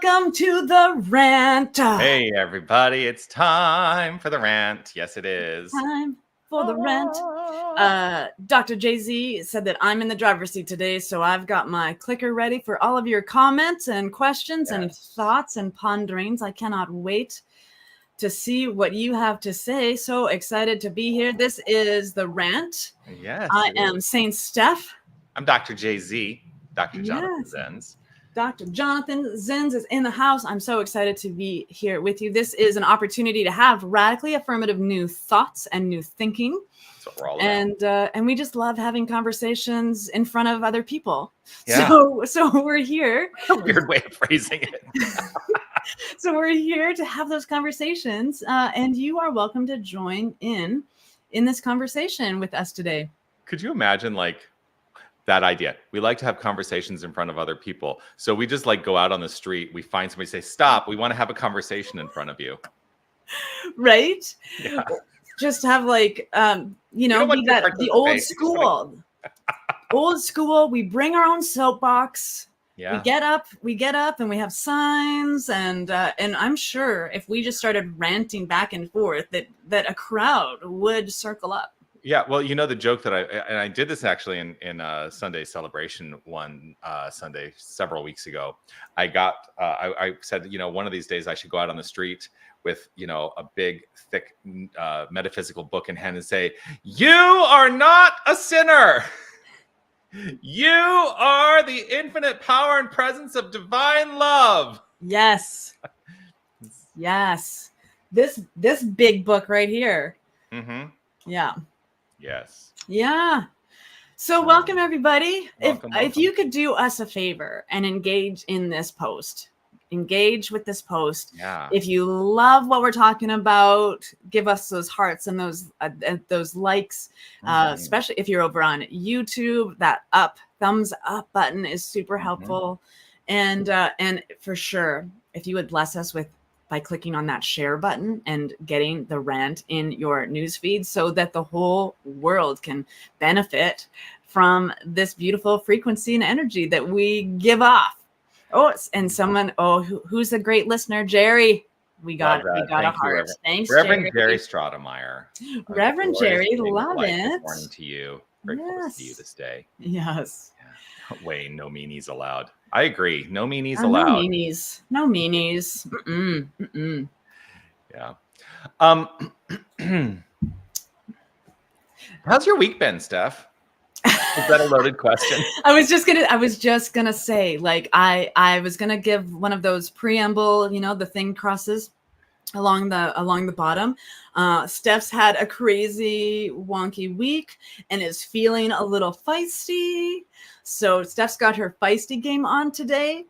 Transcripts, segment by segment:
welcome to the rant. Hey, everybody, it's time for the rant. Yes, it is. Time for the rant. Dr. Jay-Z said that I'm in the driver's seat today, so I've got my clicker ready for all of your comments and questions and thoughts and ponderings. I cannot wait to see what you have to say. So excited to be here. This is the rant. Yes. I am St. Steph. I'm Dr. Jay-Z, Dr. Jonathan Zenz. Dr. Jonathan Zenz is in the house. I'm so excited to be here with you. This is an opportunity to have radically affirmative new thoughts and new thinking. That's what we're all about. And we just love having conversations in front of other people. Yeah. So we're here. A weird way of phrasing it. So we're here to have those conversations, and you are welcome to join in this conversation with us today. Could you imagine that idea? We like to have conversations in front of other people. So we just go out on the street. We find somebody, say, stop. We want to have a conversation in front of you. Right? Yeah. Just have the old school. Old school. We bring our own soapbox. Yeah. We get up and we have signs, and I'm sure if we just started ranting back and forth that a crowd would circle up. Yeah, well, the joke that I did this actually in a Sunday celebration one Sunday several weeks ago. I said, one of these days I should go out on the street with, a big, thick metaphysical book in hand and say, "You are not a sinner. You are the infinite power and presence of divine love." Yes. Yes. This big book right here. Mm-hmm. Yeah. Yes. Yeah. So welcome, everybody. Welcome. If you could do us a favor and engage in this post, engage with this post. Yeah. If you love what we're talking about, give us those hearts and those likes, especially if you're over on YouTube. That thumbs up button is super helpful. And for sure, if you would bless us by clicking on that share button and getting the rant in your newsfeed so that the whole world can benefit from this beautiful frequency and energy that we give off. Oh, and someone, who's a great listener? Jerry. We got a heart. Thanks, Reverend Jerry Stratemeyer. Reverend Jerry, love it. Good morning to you. Grateful to see you this day. Yes. Yeah. Wayne, no meanies allowed. I agree. No meanies allowed. No meanies. No meanies. Mm-mm. Mm-mm. Yeah. How's your week been, Steph? Is that a loaded question? I was just gonna say, I was gonna give one of those preamble, the thing crosses along the bottom. Steph's had a crazy wonky week and is feeling a little feisty. So Steph's got her feisty game on today.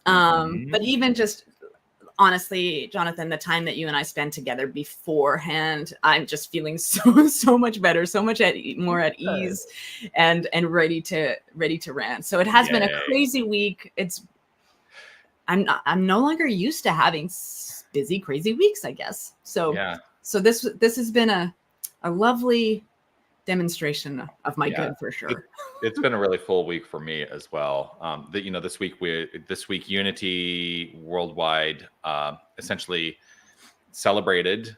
But even just honestly, Jonathan, the time that you and I spent together beforehand, I'm just feeling so much better, so much more at ease and ready to rant. So it has been a crazy week. I'm no longer used to having busy, crazy weeks, I guess. So this has been a lovely demonstration of my good, for sure. It's been a really full week for me as well. This week Unity Worldwide essentially celebrated.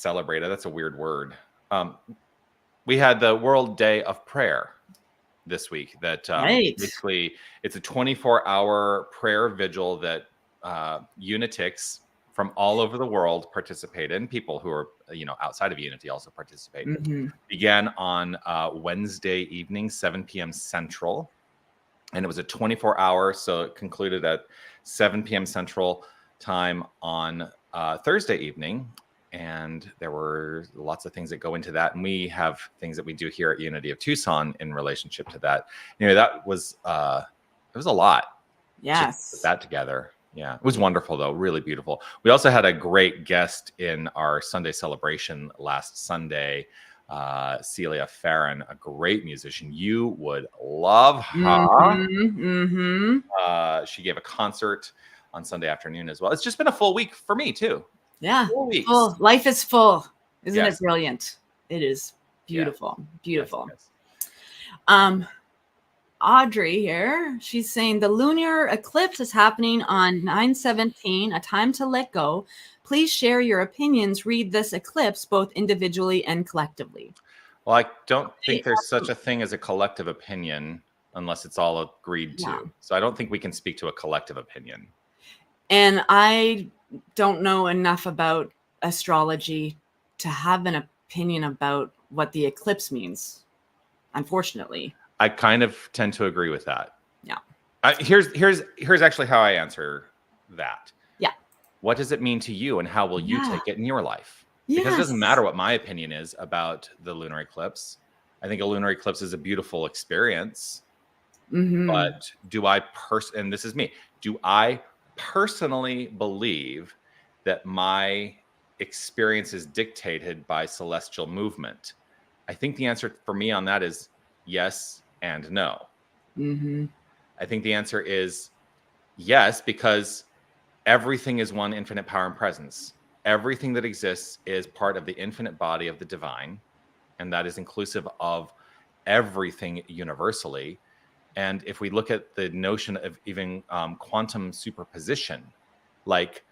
That's a weird word. We had the World Day of Prayer this week. That basically it's a 24-hour prayer vigil that Unitics from all over the world participate in. People who are, outside of Unity also participate. Mm-hmm. Began on Wednesday evening, 7 p.m. Central. And it was a 24-hour, so it concluded at 7 p.m. Central time on Thursday evening. And there were lots of things that go into that. And we have things that we do here at Unity of Tucson in relationship to that. That was, it was a lot. Yes. To put that together. Yeah, it was wonderful, though. Really beautiful. We also had a great guest in our Sunday celebration last Sunday, Celia Farron, a great musician. You would love her. Mm-hmm. She gave a concert on Sunday afternoon as well. It's just been a full week for me, too. Yeah. Full weeks. Full. Life is full. Isn't it brilliant? It is beautiful. Yes. Beautiful. Yes. Audrey here. She's saying the lunar eclipse is happening on 9/17, a time to let go. Please share your opinions. Read this eclipse both individually and collectively. Well, I don't think there's such a thing as a collective opinion unless it's all agreed to. Yeah. So I don't think we can speak to a collective opinion. And I don't know enough about astrology to have an opinion about what the eclipse means, unfortunately. I kind of tend to agree with that. Yeah. Here's actually how I answer that. Yeah. What does it mean to you, and how will you take it in your life? Because it doesn't matter what my opinion is about the lunar eclipse. I think a lunar eclipse is a beautiful experience. But and this is me, do I personally believe that my experience is dictated by celestial movement? I think the answer for me on that is yes and no. I think the answer is yes, because everything is one infinite power and presence. Everything that exists is part of the infinite body of the divine, and that is inclusive of everything universally. And if we look at the notion of even quantum superposition, like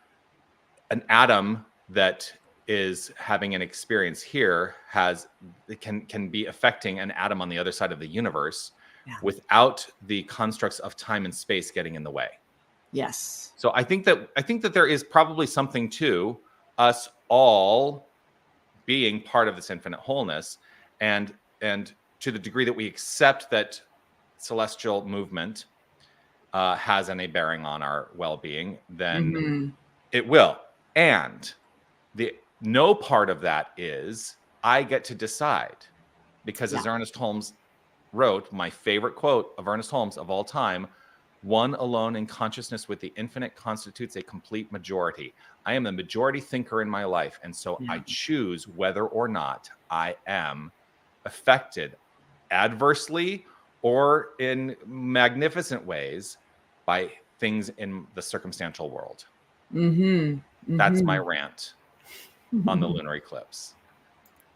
an atom that is having an experience here can be affecting an atom on the other side of the universe without the constructs of time and space getting in the way. Yes. So I think that there is probably something to us all being part of this infinite wholeness, and to the degree that we accept that celestial movement has any bearing on our well-being, then it will. And the no part of that is I get to decide, because as Ernest Holmes wrote, my favorite quote of Ernest Holmes of all time, one alone in consciousness with the infinite constitutes a complete majority. I am the majority thinker in my life, and so I choose whether or not I am affected adversely or in magnificent ways by things in the circumstantial world. That's my rant on the lunar eclipse.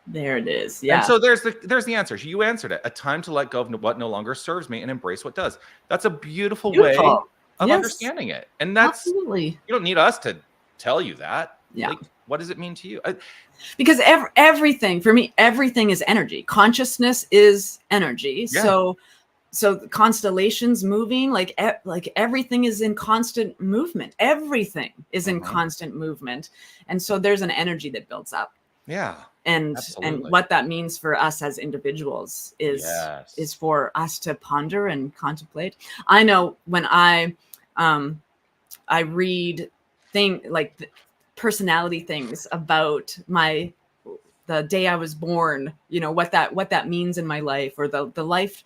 There it is. Yeah. And so there's the answer. You answered it. A time to let go of what no longer serves me and embrace what does. That's a beautiful way of understanding it. And that's absolutely, you don't need us to tell you that. Yeah. Like, what does it mean to you? Because everything for me, everything is energy. Consciousness is energy. Yeah. So the constellations moving, like everything is in constant movement. Everything is in constant movement. And so there's an energy that builds up. Yeah. And what that means for us as individuals is for us to ponder and contemplate. I know when I read personality things about the day I was born, what that means in my life, or the life,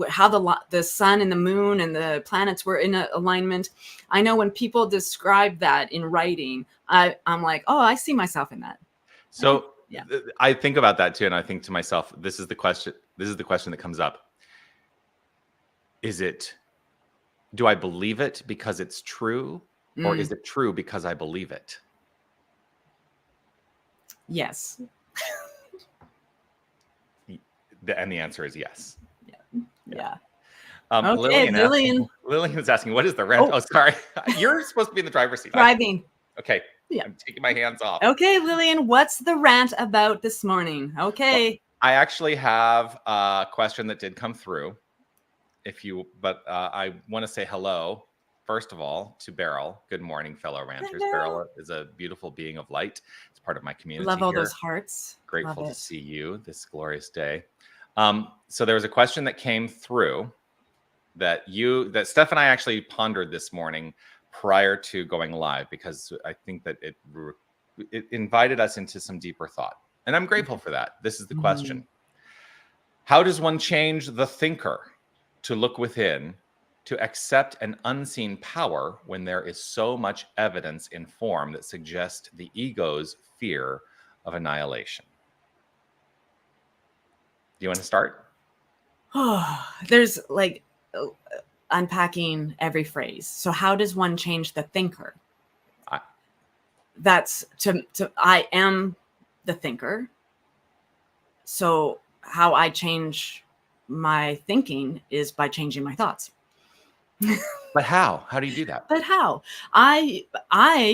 how the sun and the moon and the planets were in alignment. I know when people describe that in writing, I'm like, oh, I see myself in that. So I think about that too, and I think to myself, this is the question that comes up. Do I believe it because it's true, or is it true because I believe it? Yes. And the answer is yes. Yeah. Okay, Lillian is asking, what is the rent? Oh, sorry. You're supposed to be in the driver's seat. Driving. Okay. Yeah. I'm taking my hands off. Okay, Lillian, what's the rant about this morning? Okay. Well, I actually have a question that did come through. But I want to say hello, first of all, to Beryl. Good morning, fellow ranters. Beryl is a beautiful being of light. It's part of my community. Love all those hearts. Grateful to see you this glorious day. So there was a question that came through that Steph and I actually pondered this morning prior to going live, because I think that it invited us into some deeper thought. And I'm grateful for that. This is the question. How does one change the thinker to look within, to accept an unseen power when there is so much evidence in form that suggests the ego's fear of annihilation? Do you want to start? Oh, there's unpacking every phrase. So how does one change the thinker? That's I am the thinker. So how I change my thinking is by changing my thoughts. But how? How do you do that? But how? I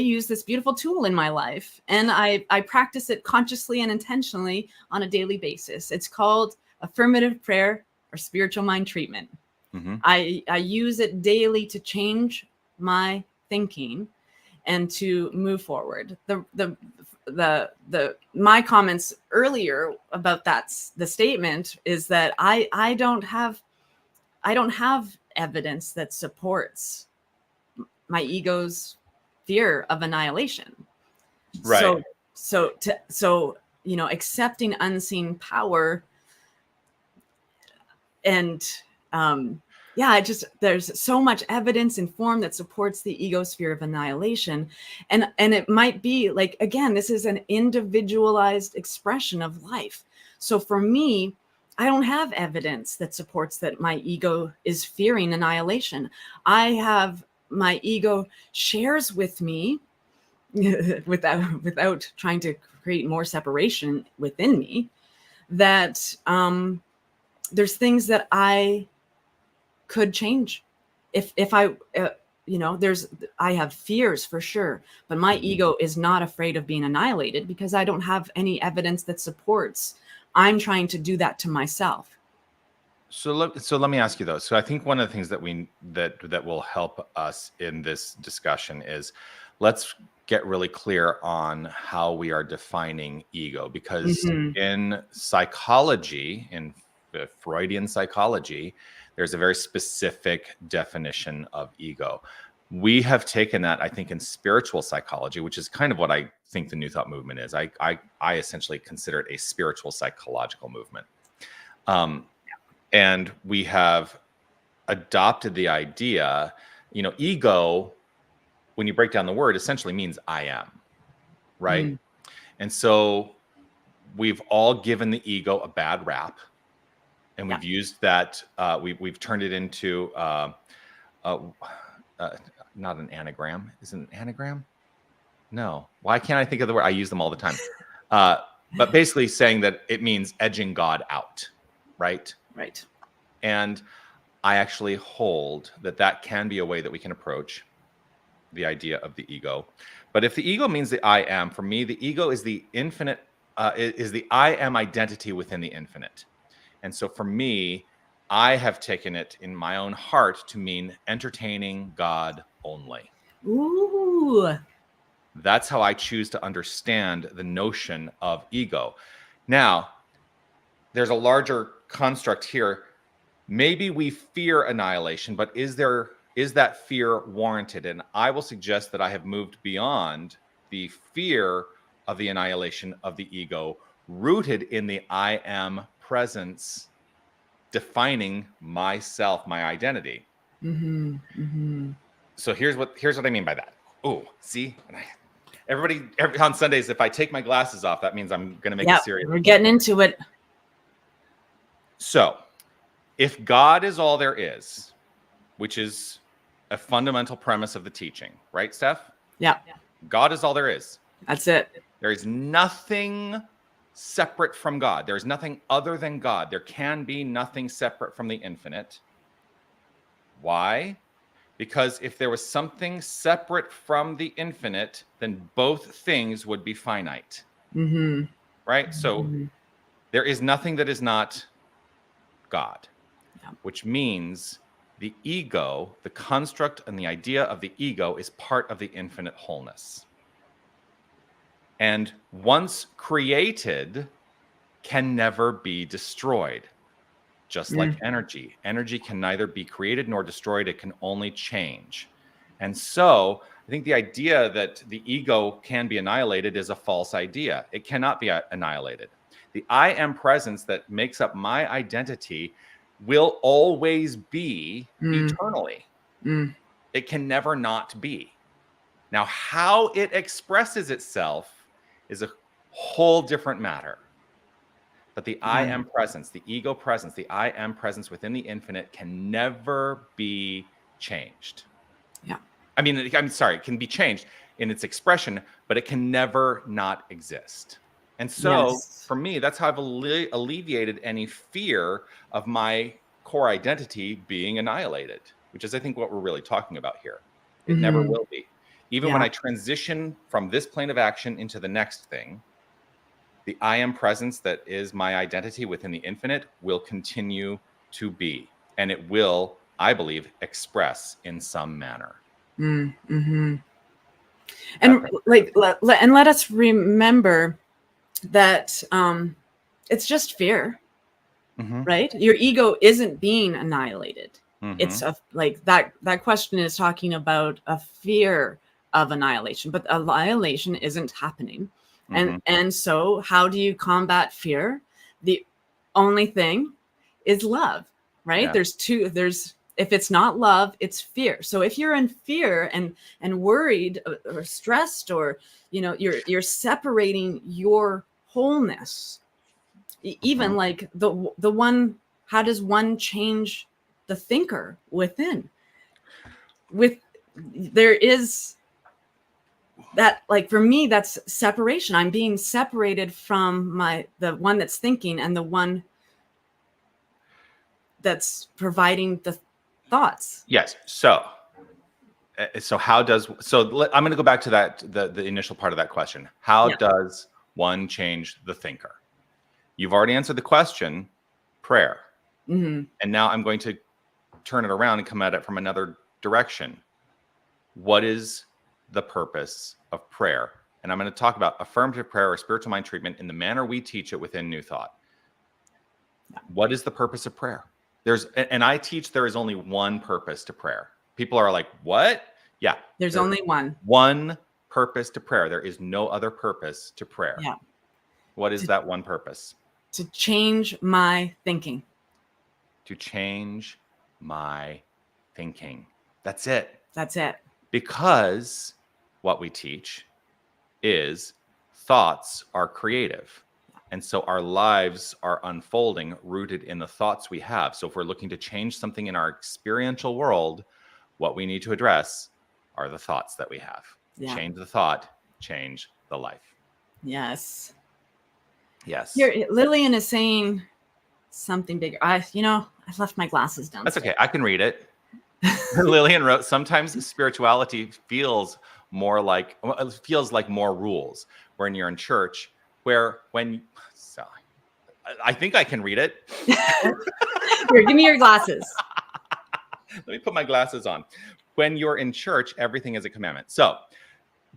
use this beautiful tool in my life, and I practice it consciously and intentionally on a daily basis. It's called affirmative prayer or spiritual mind treatment. Mm-hmm. I use it daily to change my thinking and to move forward. My comments earlier about the statement is that I don't have evidence that supports my ego's fear of annihilation. Right. So accepting unseen power and there's so much evidence in form that supports the ego's fear of annihilation, and it might be like, again, this is an individualized expression of life. So for me, I don't have evidence that supports that my ego is fearing annihilation. My ego shares with me without trying to create more separation within me, that there's things that I could change if I I have fears for sure, but my ego is not afraid of being annihilated because I don't have any evidence that supports I'm trying to do that to myself. So let me ask you though. So I think one of the things that will help us in this discussion is, let's get really clear on how we are defining ego, because in psychology, in Freudian psychology, there's a very specific definition of ego. We have taken that, I think, in spiritual psychology, which is kind of what I think the New Thought movement is. I essentially consider it a spiritual psychological movement. And we have adopted the idea, ego, when you break down the word, essentially means I am, right? And so we've all given the ego a bad rap, and we've used that, we've turned it into, not an anagram. Is it an anagram? No. Why can't I think of the word? I use them all the time. But basically saying that it means edging God out, right? Right. And I actually hold that can be a way that we can approach the idea of the ego. But if the ego means the I am, for me, the ego is the infinite, is the I am identity within the infinite. And so for me, I have taken it in my own heart to mean entertaining God only. Ooh. That's how I choose to understand the notion of ego. Now, there's a larger construct here. Maybe we fear annihilation, but is that fear warranted? And I will suggest that I have moved beyond the fear of the annihilation of the ego, rooted in the I am presence defining myself, my identity. So here's what I mean by that. Oh, see? Everybody on Sundays, if I take my glasses off, that means I'm going to make a serious. We're getting into it. So, if God is all there is, which is a fundamental premise of the teaching, right, Steph? Yeah. God is all there is. That's it. There is nothing separate from God. There is nothing other than God. There can be nothing separate from the infinite. Why? Because if there was something separate from the infinite, then both things would be finite. Right? So there is nothing that is not God, which means the ego, the construct and the idea of the ego, is part of the infinite wholeness. And once created, can never be destroyed. Just like energy. Energy can neither be created nor destroyed. It can only change. And so I think the idea that the ego can be annihilated is a false idea. It cannot be annihilated. The I am presence that makes up my identity will always be eternally. It can never not be. Now, how it expresses itself is a whole different matter. But the I am presence, the ego presence, the I am presence within the infinite can never be changed. Yeah. I'm sorry, it can be changed in its expression, but it can never not exist. And so Yes. for me, that's how I've alleviated any fear of my core identity being annihilated, which is, I think, what we're really talking about here. It never will be. Even when I transition from this plane of action into the next thing, the I am presence that is my identity within the infinite will continue to be. And it will, I believe, express in some manner. Mm-hmm. And let us remember that it's just fear, right? Your ego isn't being annihilated. It's that question is talking about a fear of annihilation, but annihilation isn't happening. And so how do you combat fear? The only thing is love, right? Yeah. There's if it's not love, it's fear. So if you're in fear and worried or stressed, or you're separating your wholeness. Even like the one, how does one change the thinker within? There is that, like, for me, that's separation. I'm being separated from the one that's thinking and the one that's providing the thoughts. Yes. So I'm going to go back to the initial part of that question. How does one change the thinker? You've already answered the question, prayer. And now I'm going to turn it around and come at it from another direction. What is the purpose of prayer? And I'm going to talk about affirmative prayer or spiritual mind treatment in the manner we teach it within New Thought. What is the purpose of prayer? And I teach there is only one purpose to prayer. People are like, what? Yeah. There's only one. One purpose to prayer. There is no other purpose to prayer. Yeah. What is that one purpose? To change my thinking. To change my thinking. That's it. That's it. Because what we teach is thoughts are creative. And so our lives are unfolding rooted in the thoughts we have. So if we're looking to change something in our experiential world, what we need to address are the thoughts that we have. Yeah. Change the thought, change the life. Yes. Yes. Here, Lillian is saying something bigger. I left my glasses down. That's okay. I can read it. Lillian wrote, sometimes spirituality feels more like more rules when you're in church, so I think I can read it. Here, give me your glasses. Let me put my glasses on. When you're in church, everything is a commandment. So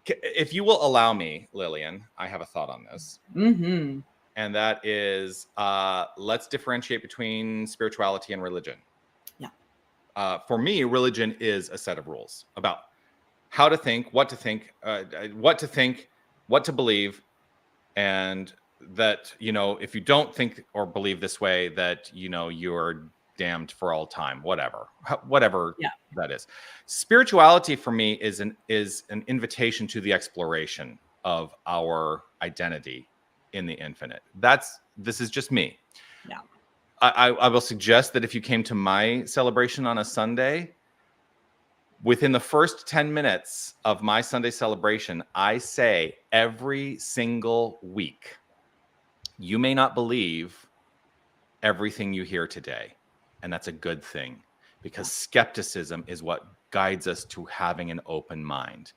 if you will allow me, Lillian, I have a thought on this. Mm-hmm. And that is, let's differentiate between spirituality and religion. Yeah. For me, religion is a set of rules about how to think, what to think, what to believe. And that, if you don't think or believe this way, that, you're damned for all time, whatever that is. Spirituality for me is an invitation to the exploration of our identity in the infinite. This is just me. Yeah. I will suggest that if you came to my celebration on a Sunday, within the first 10 minutes of my Sunday celebration, I say every single week, you may not believe everything you hear today. And that's a good thing, because skepticism is what guides us to having an open mind.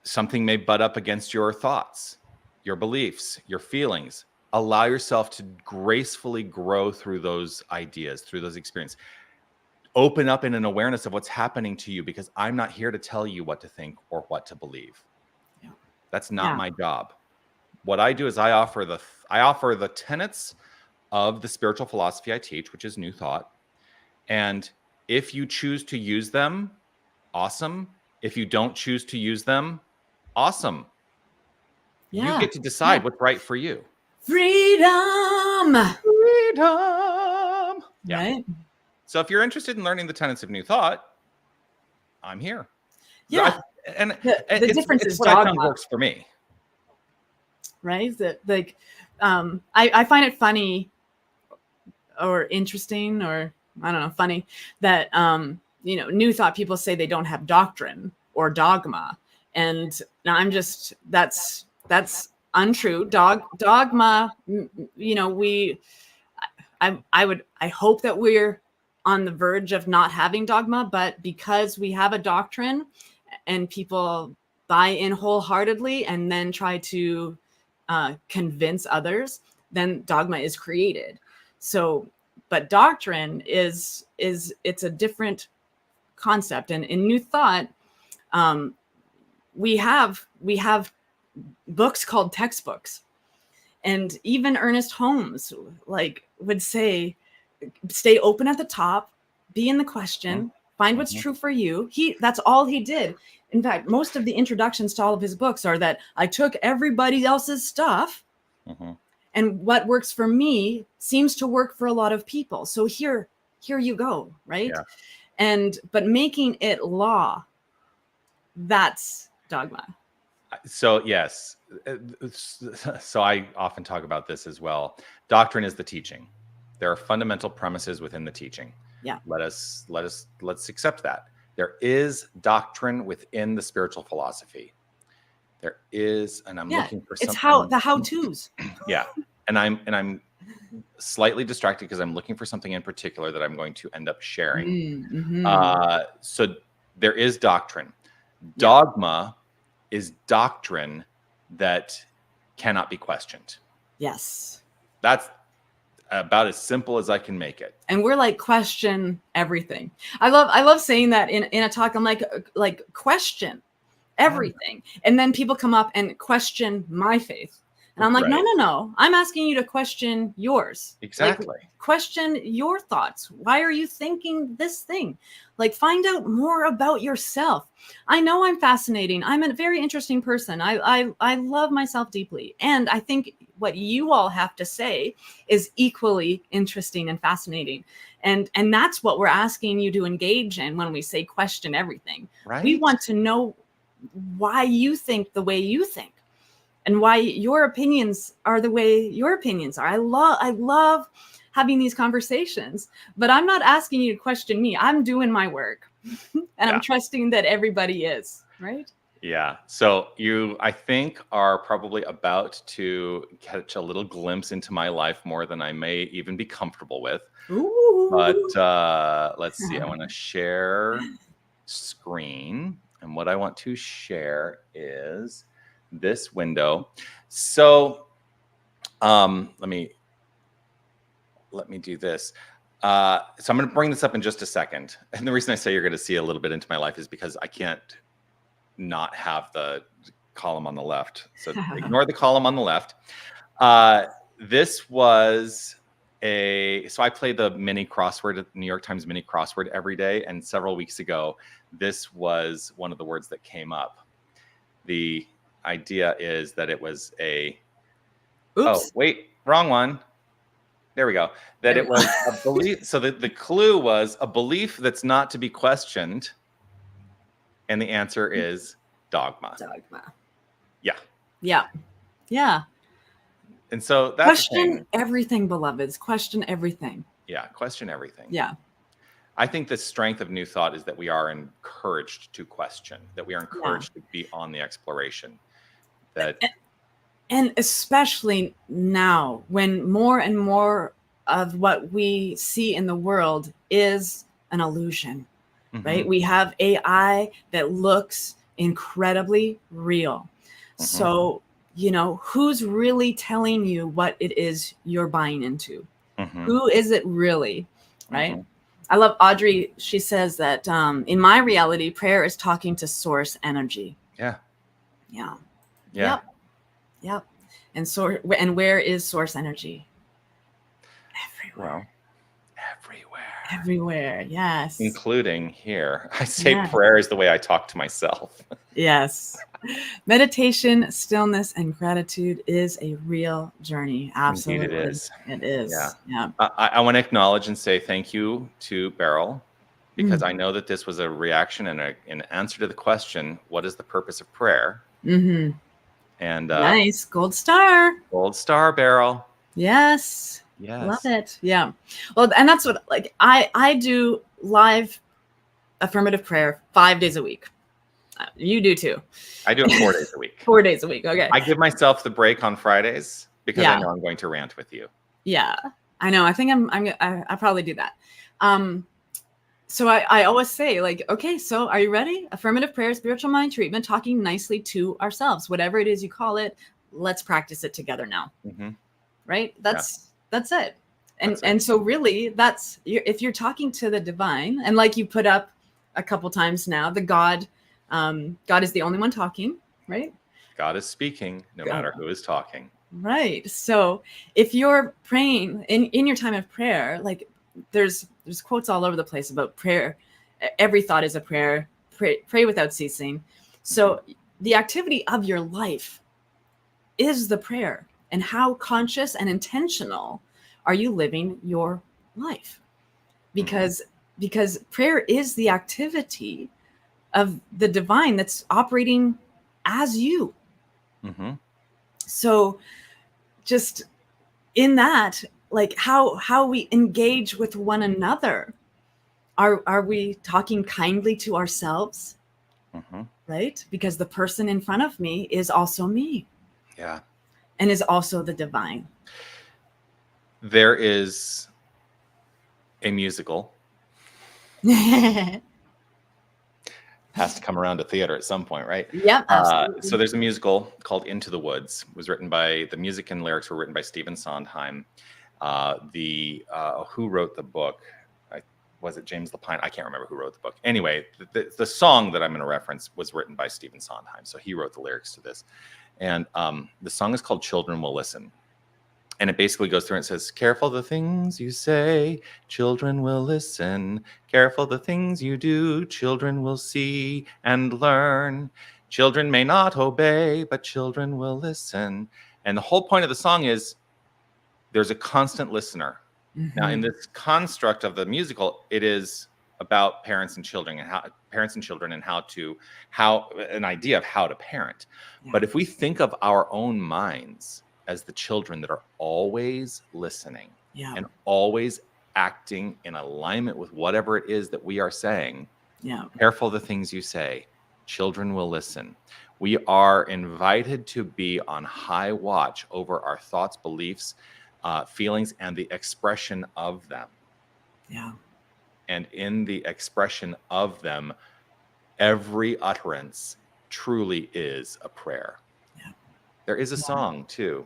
Something may butt up against your thoughts, your beliefs, your feelings. Allow yourself to gracefully grow through those ideas, through those experiences. Open up in an awareness of what's happening to you, because I'm not here to tell you what to think or what to believe. Yeah. That's not my job. What I do is I offer the tenets of the spiritual philosophy I teach, which is New Thought. And if you choose to use them, awesome. If you don't choose to use them, awesome. Yeah. You get to decide what's right for you. Freedom. Yeah. Right. So if you're interested in learning the tenets of New Thought, I'm here. Yeah. The difference is what I found works for me. Right? That, like, I find it funny or interesting, or I don't know, funny that New Thought people say they don't have doctrine or dogma. And I'm just, that's untrue. Dogma, you know, I hope that we're on the verge of not having dogma, but because we have a doctrine and people buy in wholeheartedly and then try to convince others, then dogma is created. So, but doctrine is it's a different concept. And in New Thought, we have books called textbooks, and even Ernest Holmes would say, stay open at the top, be in the question, find what's true for you. That's all he did. In fact, most of the introductions to all of his books are that I took everybody else's stuff, and what works for me seems to work for a lot of people. So here you go, right? Yeah. But making it law, that's dogma. So yes, so I often talk about this as well. Doctrine is the teaching. There are fundamental premises within the teaching. Yeah. Let's accept that. There is doctrine within the spiritual philosophy. There is, and I'm looking for something. It's the how-tos. Yeah. And I'm slightly distracted because I'm looking for something in particular that I'm going to end up sharing. So there is doctrine. Dogma is doctrine that cannot be questioned. Yes. That's about as simple as I can make it. And we're like, question everything. I love saying that in a talk. I'm like question everything. And then people come up and question my faith. And I'm like, no. I'm asking you to question yours. Exactly. Like, question your thoughts. Why are you thinking this thing? Like, find out more about yourself. I know I'm fascinating. I'm a very interesting person. I love myself deeply. And I think what you all have to say is equally interesting and fascinating. And that's what we're asking you to engage in when we say question everything. Right. We want to know why you think the way you think, and why your opinions are the way your opinions are. I love having these conversations, but I'm not asking you to question me. I'm doing my work, and I'm trusting that everybody is, right? Yeah. So you, I think, are probably about to catch a little glimpse into my life more than I may even be comfortable with. Ooh. But let's see. I want to share screen, and what I want to share is this window. So let me do this. So I'm going to bring this up in just a second. And the reason I say you're going to see a little bit into my life is because I can't not have the column on the left. So ignore the column on the left. This was so I play the mini crossword, New York Times mini crossword every day. And several weeks ago, this was one of the words that came up. The idea is that it was a, oh, wait, wrong one. There we go. That it was a belief. So the clue was a belief that's not to be questioned. And the answer is dogma. Dogma. Yeah. Yeah. Yeah. And so that's question everything, beloveds. Question everything. Yeah. Question everything. Yeah. I think the strength of New Thought is that we are encouraged to question, that we are encouraged to be on the exploration. And especially now, when more and more of what we see in the world is an illusion, right? We have AI that looks incredibly real. So, who's really telling you what it is you're buying into? Who is it really, right? I love Audrey. She says that in my reality, prayer is talking to source energy. Yeah. Yeah. Yeah. Yep. And where is source energy? Everywhere. Well, everywhere. Yes. Including here. I say prayer is the way I talk to myself. Yes. Meditation, stillness, and gratitude is a real journey. Absolutely. Indeed it is. It is. Yeah. I want to acknowledge and say thank you to Beryl, because I know that this was a reaction and an answer to the question, what is the purpose of prayer? And nice. Gold star. Gold star, Beryl. Yes. Yes. Love it. Yeah. Well, and that's what, I do live affirmative prayer 5 days a week. You do too. I do it 4 days a week. 4 days a week. Okay. I give myself the break on Fridays because I know I'm going to rant with you. Yeah, I know. I think I probably do that. So I always say, like, okay, so are you ready? Affirmative prayer, spiritual mind treatment, talking nicely to ourselves, whatever it is you call it. Let's practice it together now. Mm-hmm. Right? That's it. That's And so really if you're talking to the divine, and like you put up a couple times now, the God is the only one talking, right? God is speaking no matter who is talking. Right. So if you're praying in your time of prayer, like there's quotes all over the place about prayer. Every thought is a prayer. Pray without ceasing. So the activity of your life is the prayer. And how conscious and intentional are you living your life? Because prayer is the activity of the divine that's operating as you. Mm-hmm. So just in that, like how we engage with one another. Are we talking kindly to ourselves? Mm-hmm. Right? Because the person in front of me is also me. Yeah. And is also the divine. There is a musical. Has to come around to theater at some point, right? Yeah, absolutely. So there's a musical called Into the Woods. It was written by, the music and lyrics were written by Stephen Sondheim. Who wrote the book? Was it James Lapine? I can't remember who wrote the book. Anyway, the song that I'm going to reference was written by Stephen Sondheim. So he wrote the lyrics to this. And the song is called Children Will Listen. And it basically goes through and says, careful the things you say, children will listen. Careful the things you do, children will see and learn. Children may not obey, but children will listen. And the whole point of the song is there's a constant listener. Mm-hmm. Now, in this construct of the musical, it is about parents and children and how an idea of how to parent. Yeah. But if we think of our own minds as the children that are always listening and always acting in alignment with whatever it is that we are saying, careful the things you say, children will listen. We are invited to be on high watch over our thoughts, beliefs, feelings, and the expression of them. Yeah. And in the expression of them, every utterance truly is a prayer. Yeah. There is a song too.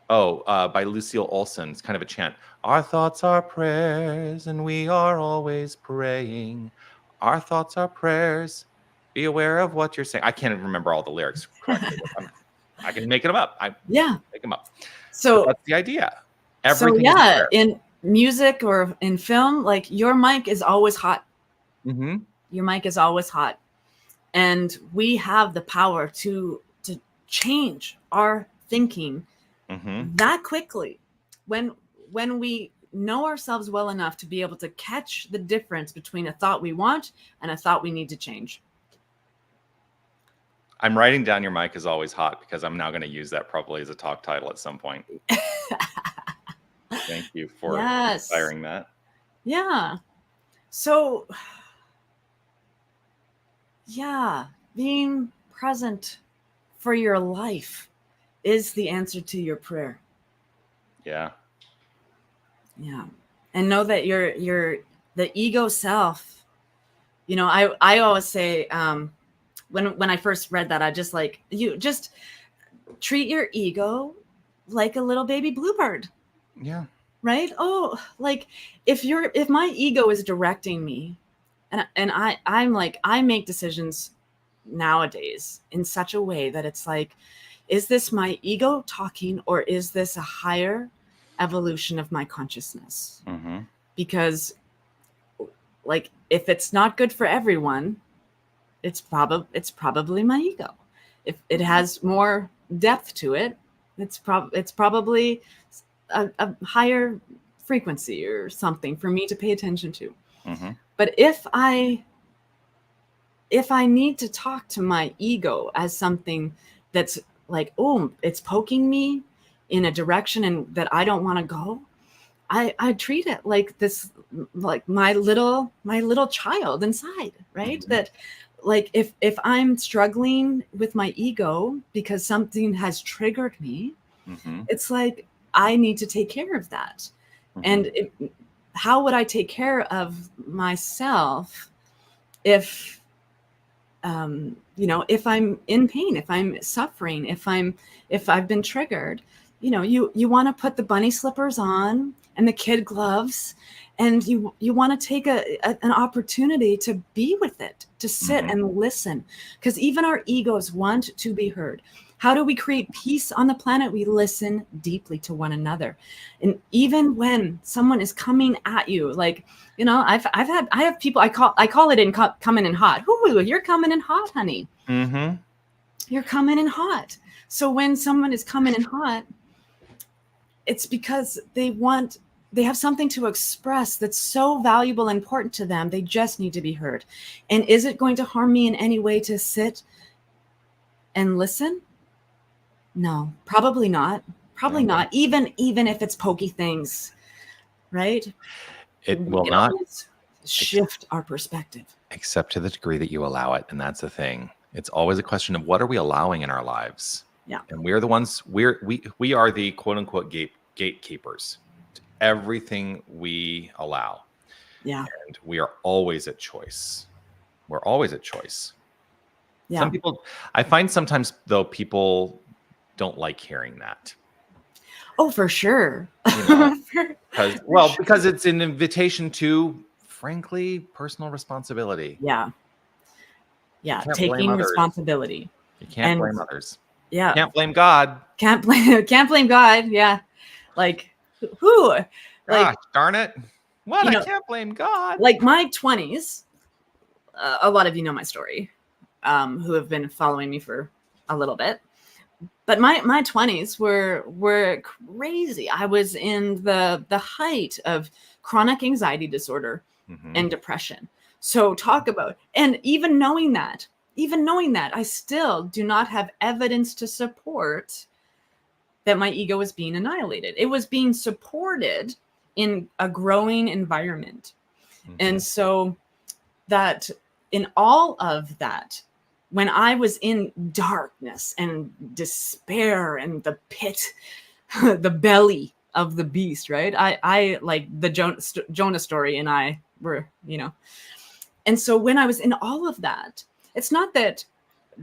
By Lucille Olson. It's kind of a chant. Our thoughts are prayers and we are always praying. Our thoughts are prayers. Be aware of what you're saying. I can't remember all the lyrics correctly. I can make them up. Make them up. So but that's the idea. Everything in music or in film, like your mic is always hot. Mm-hmm. Your mic is always hot. And we have the power to change our thinking that quickly when we know ourselves well enough to be able to catch the difference between a thought we want and a thought we need to change. I'm writing down your mic is always hot because I'm now going to use that probably as a talk title at some point. Thank you for inspiring that. Yeah. So, being present for your life is the answer to your prayer. Yeah. Yeah. And know that you're the ego self. You know, I always say, when I first read that, I just like, you just treat your ego like a little baby bluebird. Yeah. Right? Oh, like if my ego is directing me and I'm like, I make decisions nowadays in such a way that it's like, is this my ego talking or is this a higher evolution of my consciousness? Mm-hmm. Because like, if it's not good for everyone, it's probably my ego. If it has more depth to it, it's probably a higher frequency or something for me to pay attention to. Mm-hmm. But if I need to talk to my ego as something that's like, oh, it's poking me in a direction and that I don't want to go, I treat it like this, like my little child inside, right? Mm-hmm. That like if I'm struggling with my ego because something has triggered me, it's like I need to take care of that. And how would I take care of myself if if I'm in pain, if I'm suffering, if I've been triggered? You want to put the bunny slippers on and the kid gloves, and you want to take an opportunity to be with it, to sit and listen, because even our egos want to be heard. How do we create peace on the planet? We listen deeply to one another. And even when someone is coming at you, like, I have people, I call it coming in hot. Ooh, you're coming in hot, honey. You're coming in hot. So when someone is coming in hot, it's because they have something to express that's so valuable and important to them. They just need to be heard. And is it going to harm me in any way to sit and listen? No, probably not. Probably not. Even if it's pokey things, right? It will not shift our perspective. Except to the degree that you allow it. And that's the thing. It's always a question of what are we allowing in our lives? Yeah. And we are the ones, we are the quote unquote gatekeepers to everything we allow. Yeah. And we are always at choice. We're always at choice. Yeah. Some people, I find sometimes though, people don't like hearing that. Oh, for sure. Because it's an invitation to, frankly, personal responsibility. Yeah. Yeah. Taking responsibility. You can't blame others. Yeah. Can't blame God. Can't blame God. Yeah. Like, who? Gosh, darn it. What? I can't blame God. Like my 20s, a lot of you know my story, who have been following me for a little bit. But my 20s were crazy. I was in the height of chronic anxiety disorder and depression. So talk about, and even knowing that, I still do not have evidence to support that my ego was being annihilated. It was being supported in a growing environment. And so that in all of that, when I was in darkness and despair and the pit, the belly of the beast, right? I like the Jonah story, and I were, and so when I was in all of that, it's not that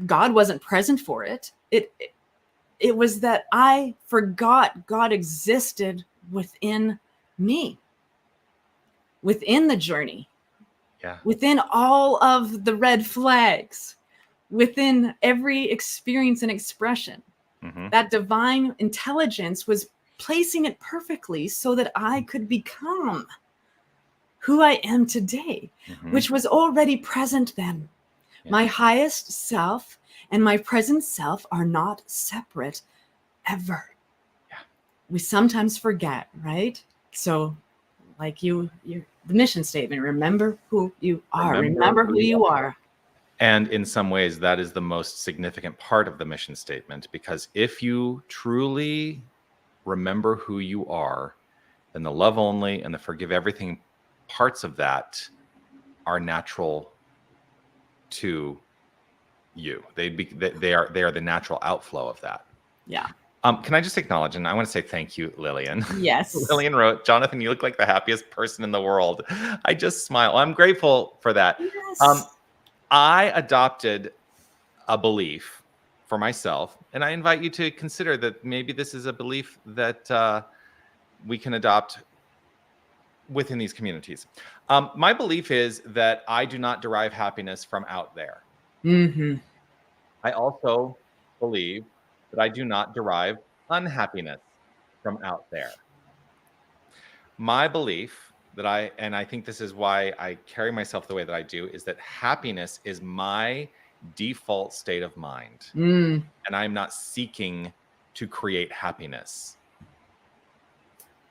God wasn't present for it. It was that I forgot God existed within me, within the journey, within all of the red flags, within every experience and expression. That divine intelligence was placing it perfectly so that I could become who I am today, which was already present then. My highest self and my present self are not separate ever. We sometimes forget, right? So like the mission statement, remember who you are. Remember who you are. And in some ways, that is the most significant part of the mission statement, because if you truly remember who you are, then the love only and the forgive everything parts of that are natural to you. They are the natural outflow of that. Yeah. Can I just acknowledge, and I want to say thank you, Lillian. Yes. Lillian wrote, Jonathan, you look like the happiest person in the world. I just smile. I'm grateful for that. Yes. I adopted a belief for myself, and I invite you to consider that maybe this is a belief that we can adopt within these communities. My belief is that I do not derive happiness from out there. I also believe that I do not derive unhappiness from out there. My belief that I think this is why I carry myself the way that I do, is that happiness is my default state of mind. And I'm not seeking to create happiness.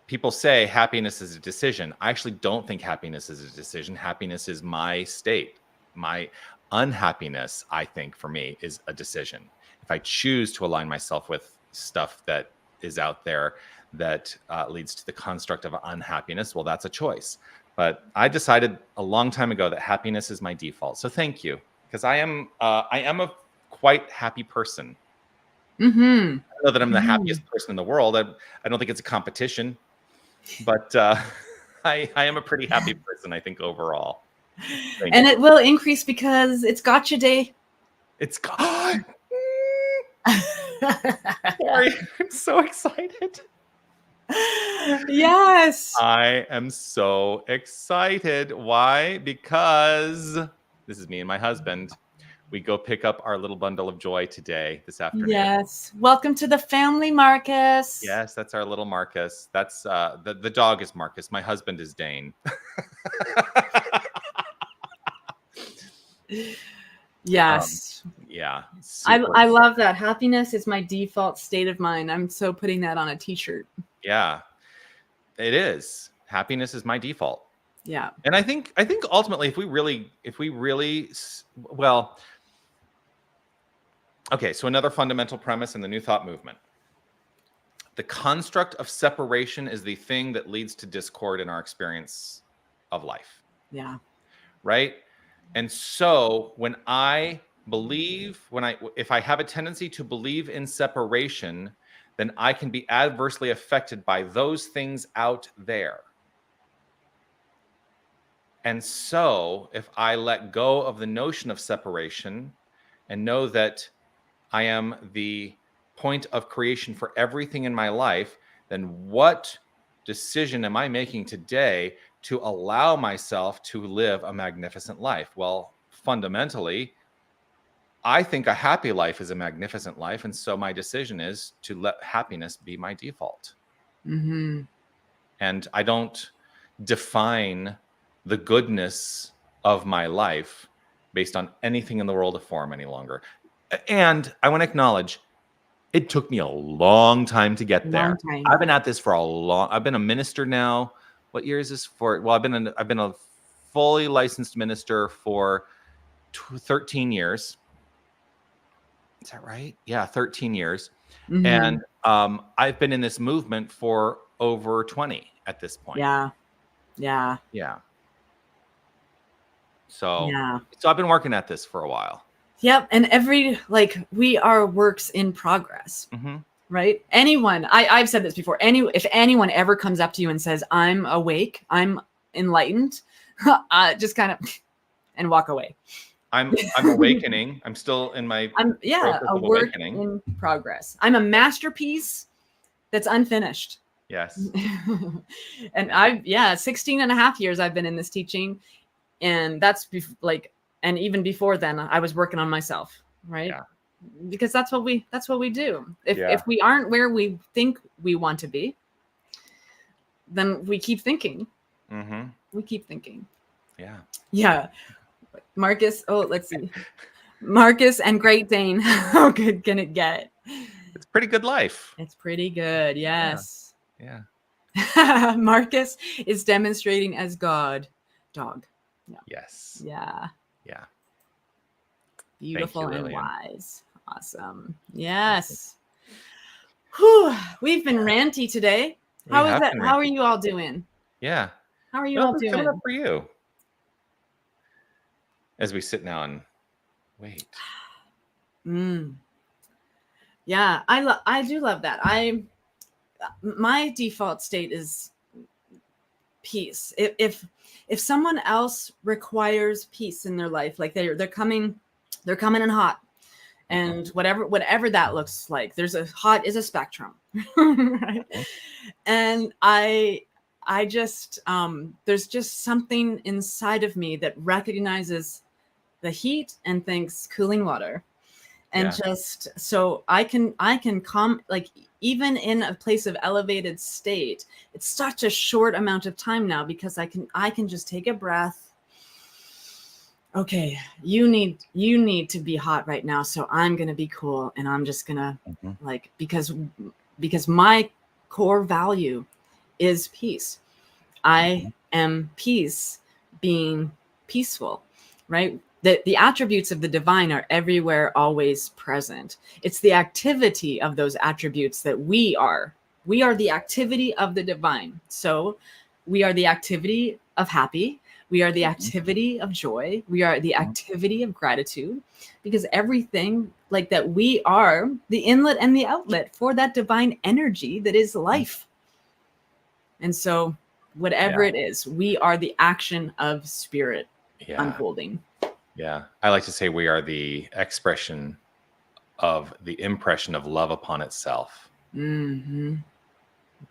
People say happiness is a decision. I actually don't think happiness is a decision. Happiness is my state. My unhappiness, I think, for me, is a decision. If I choose to align myself with stuff that is out there that leads to the construct of unhappiness, well, that's a choice. But I decided a long time ago that happiness is my default. So thank you, because I am a quite happy person. Mm-hmm. I don't know that I'm the Mm-hmm. happiest person in the world. I don't think it's a competition, but I am a pretty happy person, I think, overall. And it will increase because it's gotcha day. It's God. Sorry, I'm so excited. Yes. I am so excited. Why? Because this is me and my husband. We go pick up our little bundle of joy this afternoon. Yes. Welcome to the family, Marcus. Yes, that's our little Marcus. That's the dog is Marcus. My husband is Dane. Yes. Yeah. I love that. Happiness is my default state of mind. I'm so putting that on a t-shirt. Yeah. It is. Happiness is my default. Yeah. And I think ultimately if we really well, okay, so another fundamental premise in the New Thought movement. The construct of separation is the thing that leads to discord in our experience of life. Yeah. Right? And so when if I have a tendency to believe in separation, then I can be adversely affected by those things out there. And so if I let go of the notion of separation and know that I am the point of creation for everything in my life, then what decision am I making today to allow myself to live a magnificent life? Well, fundamentally, I think a happy life is a magnificent life. And so my decision is to let happiness be my default. Mm-hmm. And I don't define the goodness of my life based on anything in the world of form any longer. And I want to acknowledge it took me a long time to get there. I've been at this for I've been a minister now. What year is this for? Well, I've been a fully licensed minister for 13 years. Is that right? Yeah, 13 years. Mm-hmm. And I've been in this movement for over 20 at this point. Yeah. So I've been working at this for a while. Yep. And we are works in progress, mm-hmm. right? I've said this before, if anyone ever comes up to you and says, I'm awake, I'm enlightened, just kind of, and walk away. I'm awakening. I'm still in my a work in progress. I'm a masterpiece that's unfinished. Yes. And 16 and a half years I've been in this teaching. And that's and even before then, I was working on myself, right? Yeah. Because that's what we do. If we aren't where we think we want to be, then we keep thinking. Mm-hmm. We keep thinking. Yeah. Yeah. Marcus. Oh, let's see. Marcus and Great Dane. How good can it get? It's pretty good life. It's pretty good. Yes. Yeah. Marcus is demonstrating as God. Dog. Yeah. Yes. Yeah. Yeah. Beautiful and wise. Awesome. Yes. Whew. We've been ranty today. How is that? How are you all doing? Yeah. How are you all doing? Coming up for you. As we sit now and wait. Yeah, I do love that. My default state is peace. If someone else requires peace in their life, like they're coming in hot, and whatever that looks like, hot is a spectrum, right? And I just there's just something inside of me that recognizes the heat and thinks cooling water, and just so I can come, like, even in a place of elevated state, it's such a short amount of time now because I can just take a breath. Okay, you need to be hot right now, so I'm gonna be cool, and I'm just gonna because my core value is peace. I am peace, being peaceful, right? The attributes of the divine are everywhere, always present. It's the activity of those attributes that we are. We are the activity of the divine. So we are the activity of happy. We are the activity of joy. We are the activity of gratitude, because everything like that, we are the inlet and the outlet for that divine energy that is life. And so whatever it is, we are the action of spirit unfolding. Yeah. I like to say we are the expression of the impression of love upon itself.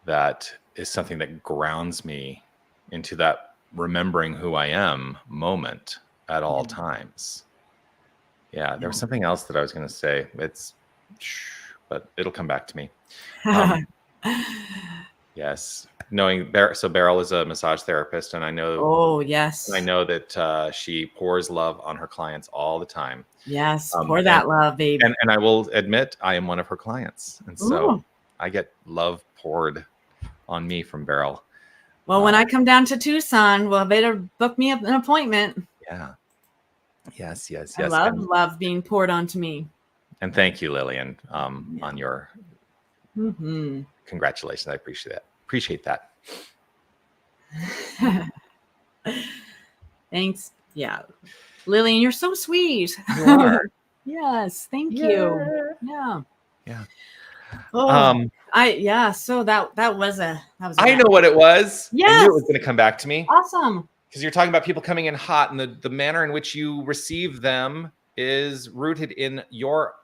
That is something that grounds me into that remembering who I am moment at all times. Yeah. There was something else that I was going to say. But it'll come back to me. Yes. Knowing Beryl is a massage therapist, and I know. Oh, yes. I know that she pours love on her clients all the time. Yes. Pour that love, babe. And I will admit, I am one of her clients. And so I get love poured on me from Beryl. Well, when I come down to Tucson, well, better book me up an appointment. Yeah. Yes. I love being poured onto me. And thank you, Lillian, on your congratulations. I appreciate that. Thanks. Yeah. Lillian, you're so sweet. You are. Yes. Thank you. Yeah. Yeah. Oh, so that was I know what it was. Yes. I knew it was going to come back to me. Awesome. Because you're talking about people coming in hot, and the manner in which you receive them is rooted in your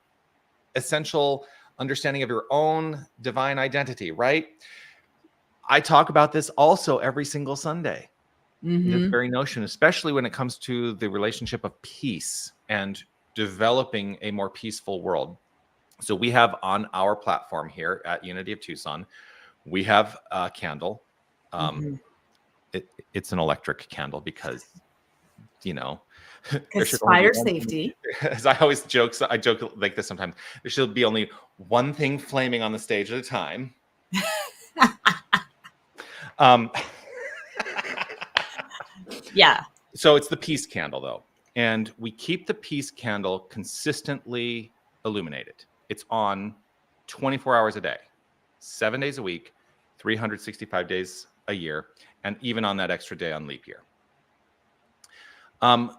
essential understanding of your own divine identity, right? I talk about this also every single Sunday. This very notion, especially when it comes to the relationship of peace and developing a more peaceful world. So we have on our platform here at Unity of Tucson, we have a candle. It's an electric candle because, it's fire safety. As I always joke, I joke like this sometimes. There should be only one thing flaming on the stage at a time. Yeah. So it's the peace candle, though. And we keep the peace candle consistently illuminated. It's on 24 hours a day, 7 days a week, 365 days a year, and even on that extra day on leap year. And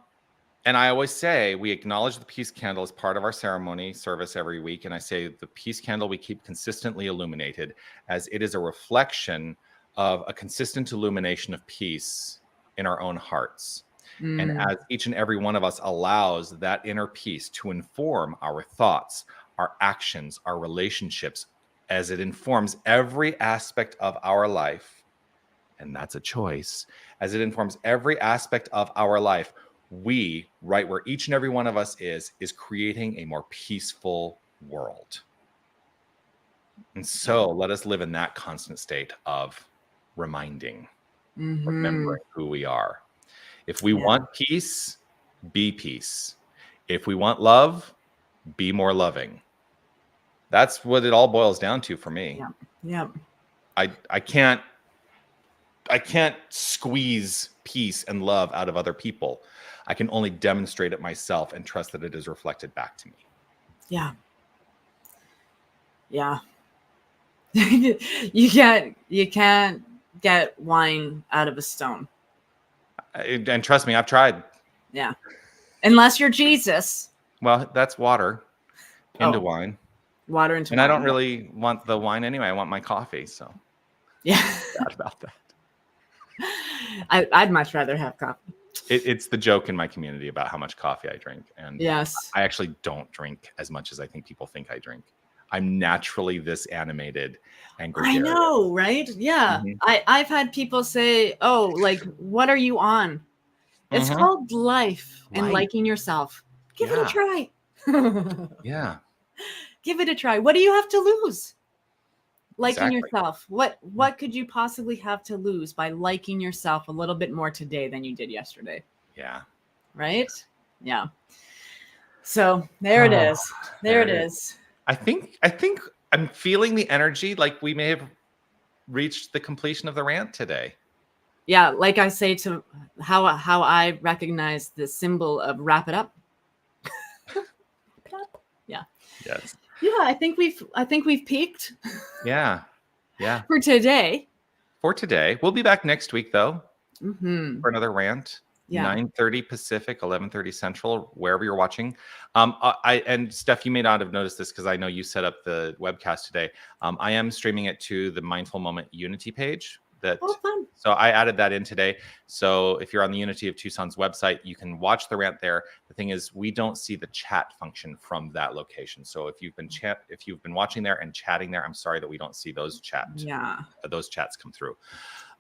I always say we acknowledge the peace candle as part of our ceremony service every week. And I say the peace candle we keep consistently illuminated, as it is a reflection of a consistent illumination of peace in our own hearts. And as each and every one of us allows that inner peace to inform our thoughts, our actions, our relationships, as it informs every aspect of our life, and that's a choice, as it informs every aspect of our life, we, right where each and every one of us is creating a more peaceful world. And so let us live in that constant state of reminding, remembering who we are. If we want peace, be peace. If we want love, be more loving. That's what it all boils down to for me. Yeah. I can't squeeze peace and love out of other people. I can only demonstrate it myself and trust that it is reflected back to me. Yeah. Yeah. You can't get wine out of a stone. And trust me, I've tried. Yeah. Unless you're Jesus. Well, that's water into wine. Water into wine. And I don't really want the wine anyway. I want my coffee. So yeah. Bad about that. I'd much rather have coffee. It's the joke in my community about how much coffee I drink. And yes, I actually don't drink as much as I think people think I drink. I'm naturally this animated and gregarious. I know, right? Yeah. I've had people say, oh, like, what are you on? It's called life and liking yourself. Give it a try. Yeah. Give it a try. What do you have to lose? Liking yourself. What could you possibly have to lose by liking yourself a little bit more today than you did yesterday? Yeah. Right? Yeah. So there it is. There it is. I think I'm feeling the energy like we may have reached the completion of the rant today. Yeah, like I say to how I recognize the symbol of wrap it up. Yeah. Yes. Yeah, I think we've peaked. Yeah. For today. We'll be back next week though. For another rant. Yeah. 9:30 Pacific, 11:30 Central, wherever you're watching. And Steph, you may not have noticed this because I know you set up the webcast today. I am streaming it to the Mindful Moment Unity page. Fun. So I added that in today. So if you're on the Unity of Tucson's website, you can watch the rant there. The thing is, we don't see the chat function from that location. So if you've been watching there and chatting there, I'm sorry that we don't see those chats come through.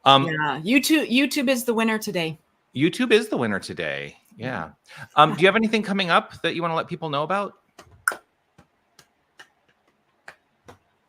Yeah, YouTube is the winner today. YouTube is the winner today. Yeah. Do you have anything coming up that you want to let people know about?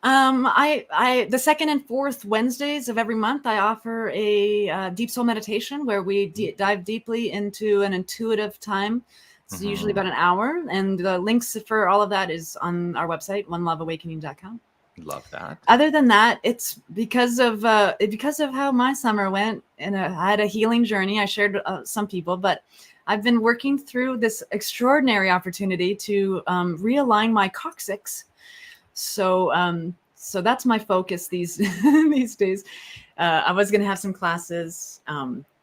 The second and fourth Wednesdays of every month, I offer a deep soul meditation where we dive deeply into an intuitive time. It's usually about an hour, and the links for all of that is on our website, oneloveawakening.com. Love that. Other than that, it's because of how my summer went, and I had a healing journey. I shared some people, but I've been working through this extraordinary opportunity to realign my coccyx. So that's my focus these days. I was gonna have some classes,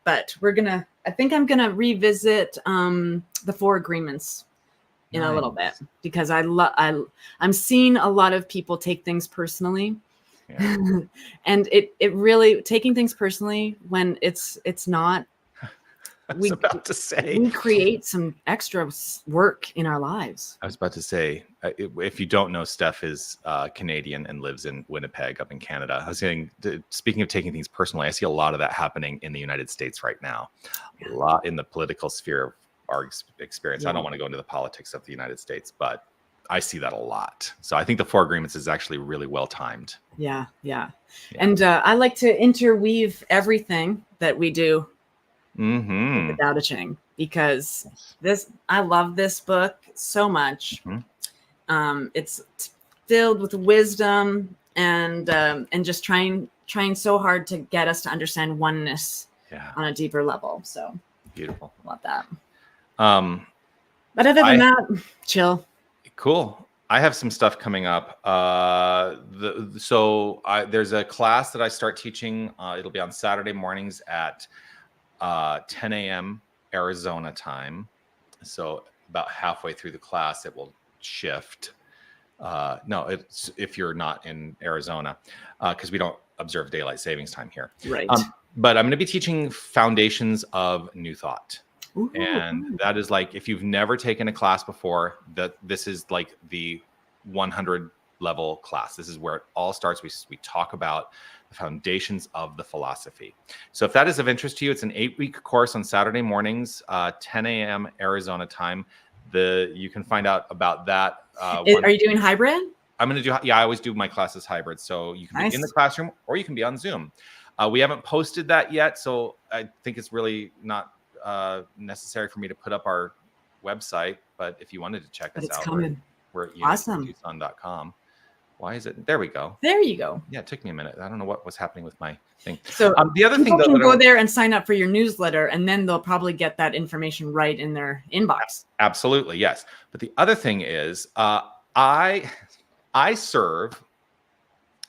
but I think I'm gonna revisit the 4 agreements in a little bit, because I'm seeing a lot of people take things personally. Yeah. And it really, taking things personally when it's not, we create some extra work in our lives. I was about to say, if you don't know, Steph is Canadian and lives in Winnipeg up in Canada. I was saying, speaking of taking things personally, I see a lot of that happening in the United States right now. A lot in the political sphere of our experience. I don't want to go into the politics of the United States, but I see that a lot. So I think the 4 agreements is actually really well timed. Yeah. And I like to interweave everything that we do with the Tao Te Ching, because I love this book so much. It's filled with wisdom and just trying so hard to get us to understand oneness on a deeper level. So beautiful. Love that. But other than that, chill. Cool. I have some stuff coming up. There's a class that I start teaching. It'll be on Saturday mornings at 10 a.m. Arizona time. So about halfway through the class, it will shift. It's if you're not in Arizona, because we don't observe daylight savings time here. Right. But I'm going to be teaching Foundations of New Thought. Ooh. And that is like, if you've never taken a class before, this is like the 100 level class. This is where it all starts. We talk about the foundations of the philosophy. So if that is of interest to you, it's an 8-week course on Saturday mornings, 10 a.m. Arizona time. You can find out about that. Are you doing hybrid? I'm going to do, I always do my classes hybrid. So you can be in the classroom or you can be on Zoom. We haven't posted that yet, so I think it's really not necessary for me to put up our website. But if you wanted to check us out, we're at unitytucson.com. Why is it? There we go. There you go. Yeah, it took me a minute. I don't know what was happening with my thing. So the other thing, can go there and sign up for your newsletter, and then they'll probably get that information right in their inbox. Absolutely, yes. But the other thing is, I serve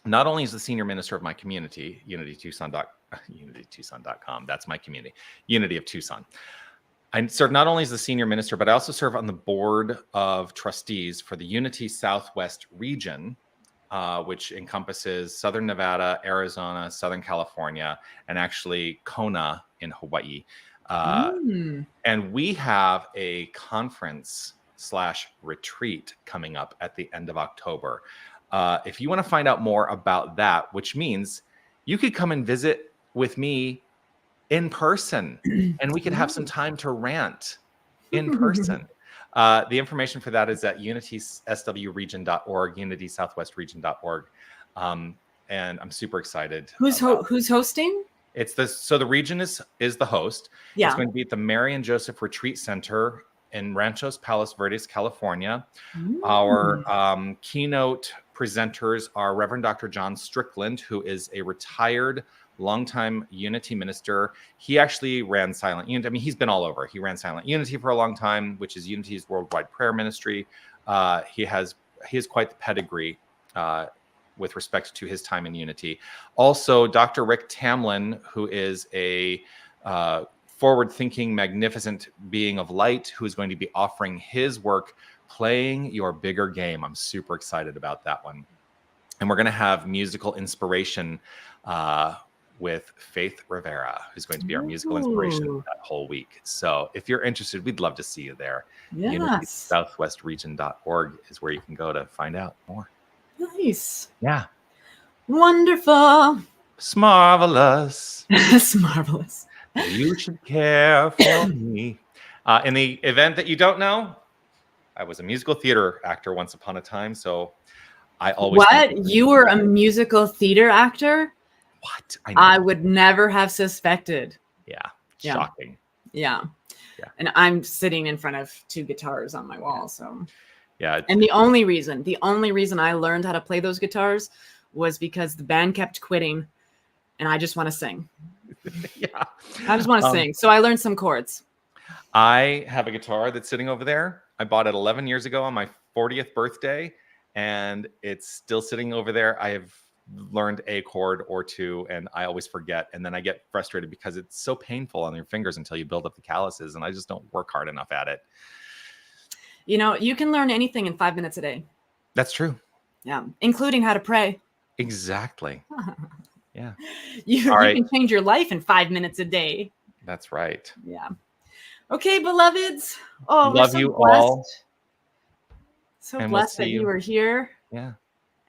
not only as the senior minister of my community, unitytucson.com. That's my community, Unity of Tucson. I serve not only as the senior minister, but I also serve on the board of trustees for the Unity Southwest region, which encompasses Southern Nevada, Arizona, Southern California, and actually Kona in Hawaii. And we have a conference/retreat coming up at the end of October. If you want to find out more about that, which means you could come and visit with me in person, and we could have some time to rant in person. The information for that is at unityswregion.org, unitysouthwestregion.org. And I'm super excited. Who's hosting? So the region is the host. Yeah. It's going to be at the Mary and Joseph Retreat Center in Ranchos Palos Verdes, California. Our keynote presenters are Reverend Dr. John Strickland, who is a retired longtime Unity minister. He actually ran Silent Unity. I mean, he's been all over. He ran Silent Unity for a long time, which is Unity's worldwide prayer ministry. He has quite the pedigree with respect to his time in Unity. Also, Dr. Rick Tamlin, who is a forward-thinking, magnificent being of light who is going to be offering his work, Playing Your Bigger Game. I'm super excited about that one. And we're going to have musical inspiration with Faith Rivera, who's going to be our musical inspiration that whole week. So if you're interested, we'd love to see you there. Yes. Southwestregion.org is where you can go to find out more. Nice. Yeah. Wonderful. Marvelous. It's marvelous. You should care for me. In the event that you don't know, I was a musical theater actor once upon a time. So I always. What? You were a musical theater actor? What? I would never have suspected. Yeah. Shocking. Yeah. And I'm sitting in front of 2 guitars on my wall. So yeah. And the only reason I learned how to play those guitars was because the band kept quitting and I just want to sing. Yeah. I just want to sing. So I learned some chords. I have a guitar that's sitting over there. I bought it 11 years ago on my 40th birthday, and it's still sitting over there. I have learned a chord or 2, and I always forget. And then I get frustrated because it's so painful on your fingers until you build up the calluses, and I just don't work hard enough at it. You know, you can learn anything in 5 minutes a day. That's true. Yeah. Including how to pray. Exactly. Yeah. You can change your life in 5 minutes a day. That's right. Yeah. Okay, beloveds. Oh, love you all. So blessed that you were here. Yeah.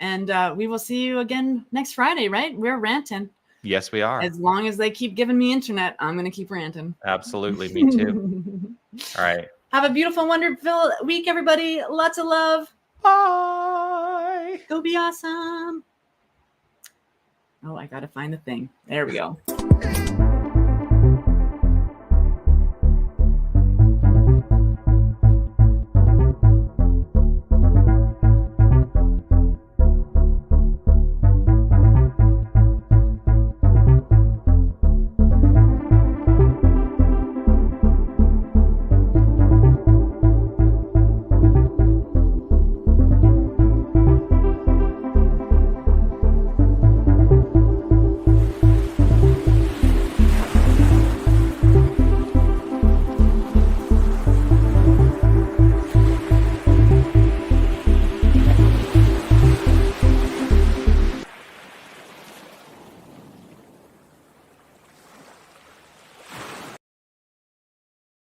And we will see you again next Friday, right? We're ranting. Yes, we are. As long as they keep giving me internet, I'm going to keep ranting. Absolutely. Me too. All right. Have a beautiful, wonderful week, everybody. Lots of love. Bye. Go be awesome. Oh, I got to find the thing. There we go.